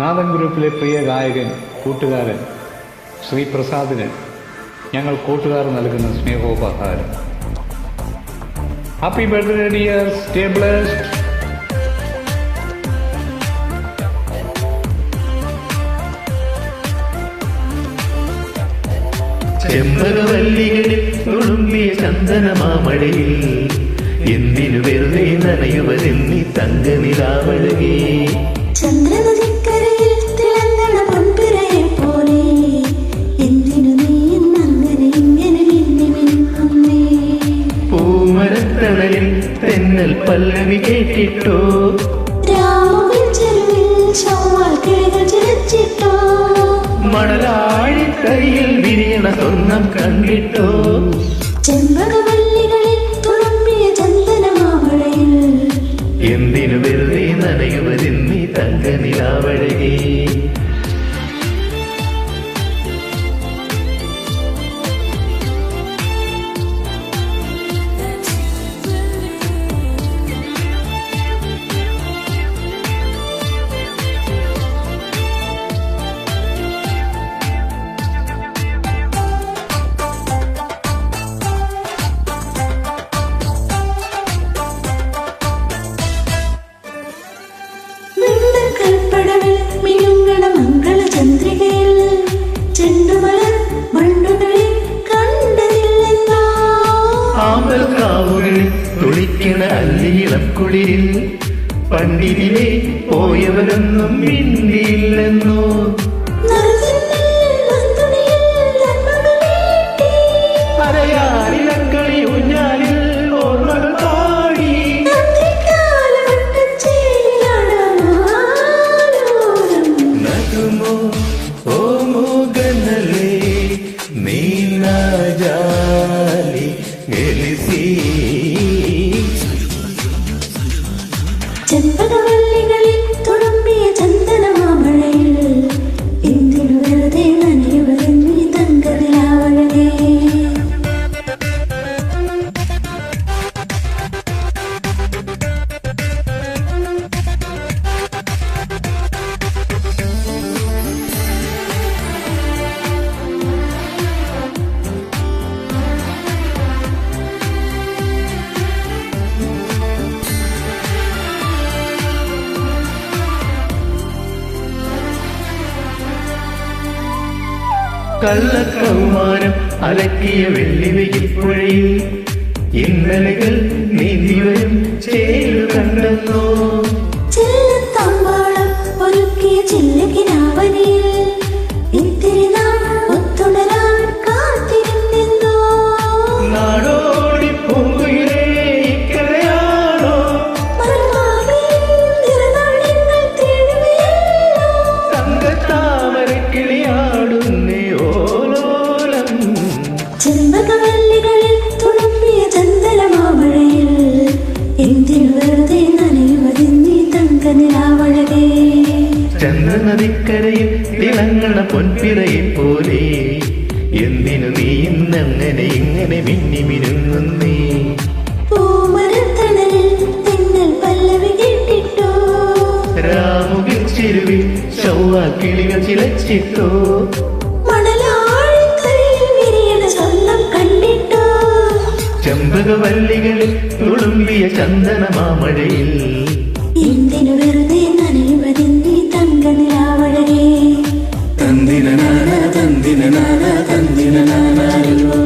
നാദൻ ഗ്രൂപ്പിലെ പ്രിയ ഗായകൻ കൂട്ടുകാരൻ ശ്രീ പ്രസാദിന് ഞങ്ങൾ കൂട്ടുകാർ നൽകുന്ന സ്നേഹോപഹാരം. Happy birthday dear, stay blessed. ചെമ്പകവല്ലികളിൽ തുളുമ്പിയ ചന്ദനമാമഴയിൽ എന്തിനു വെറുതെ നനയുവതെന്നി തങ്കനിലാവഴകേ. ചന്ദ്രനദിക്കരയിൽ തിളങ്ങണ പൊൻപിറയെ പോലെ എന്തിനു നീ അങ്ങനെ ഇങ്ങനെ മിന്നി മിന്നുന്നേ. പൂമരത്തണലിൽ തെന്നൽ പല്ലവി കേട്ടിട്ടോ, രാമുവിൽ ചെരുവിൽ ചൊവ്വാൽ കിളികൾ ചിലച്ചിട്ടോ, മണലാഴിത്തൈയിൽ വിരിയണ സ്വർണം കണ്ടിട്ടോ. ചെമ്പകവല്ലികളിൽ തുളുമ്പിയ ചന്ദനമാമഴയിൽ എന്തിനു വെറുതെ നനയുവതെന്നി തങ്കനിലാവഴകേ. കൽപ്പടവിൽ മിനുങ്ങണ മംഗളചന്ദ്രികയിൽ ചെണ്ടുമലർ മണ്ണുകളിൽ കണ്ടതില്ലെന്നോ. ആമ്പൽക്കാവുകളിൽ തുളിക്കണ അല്ലിയിളം കുളിരിൽ പണ്ടിതിലെ പോയവരൊന്നും മിണ്ടിയില്ലെന്നോ. അരയാലിലക്കളി ഊഞ്ഞാലിൽ ഓർമ്മകൾ പാടി നകുമോ ഓ മോഗനലേ നീനാജാലി ഗലിസി. ചെമ്പകവല്ലികളിൽ തുളുമ്പിയ ചന്ദനമാമഴയിൽ എന്തിനു വെറുതെ നനയുവതെന്നീ തങ്കനിലാവഴകേ. കള്ളക്കൗമാരം അലക്കിയ വെള്ളിവയിൽ പുഴയിൽ ഇന്നലകൾ നീന്തിവരും ചേരു കണ്ടെന്നോ. ചെല്ലത്തമ്പാളം ഒരുക്കിയ ചില്ലകിനാവനിയിൽ ഇത്തിരി നാം ഒത്തുണരാൻ കാത്തിരുന്നെന്നോ. നാടോടി പൂങ്കുയിലേ ഇക്കരയാണോ തങ്കത്താമരക്കിളിയാടുന്നേ ഓലോലം. ചെമ്പകവല്ലികളിൽ തുളുമ്പിയ ചന്ദനമാമഴയിൽ എന്തിനു വെറുതെ നനയുവതെന്നീ തങ്കനിലാവഴകേ. ചന്ദ്രനദിക്കരയിൽ തിളങ്ങണ പൊൻപിറയെ പോലെ എന്തിനു നീ ഇന്നങ്ങനെ ഇങ്ങനെ മിന്നി മിനുങ്ങുന്നേ. പൂമരത്തണലിൽ തെന്നൽ പല്ലവി കേട്ടിട്ടോ, രാമുകിൽ ചെരുവിൽ ചൊവ്വാൽ കിളികൾ ചിലച്ചിട്ടോ, മണലാഴിക്കരയിൽ വിരിയണ സ്വർണം കണ്ടിട്ടോ. ചെമ്പകവല്ലികളിൽ തുളുമ്പിയ ചന്ദനമാമഴയിൽ എന്തിനു വെറുതെ നനയുവതെന്നീ തങ്കനിലാവഴകേ. തന്ദിന നാന തന്ദിന നാന തന്ദിന നാനാരോ.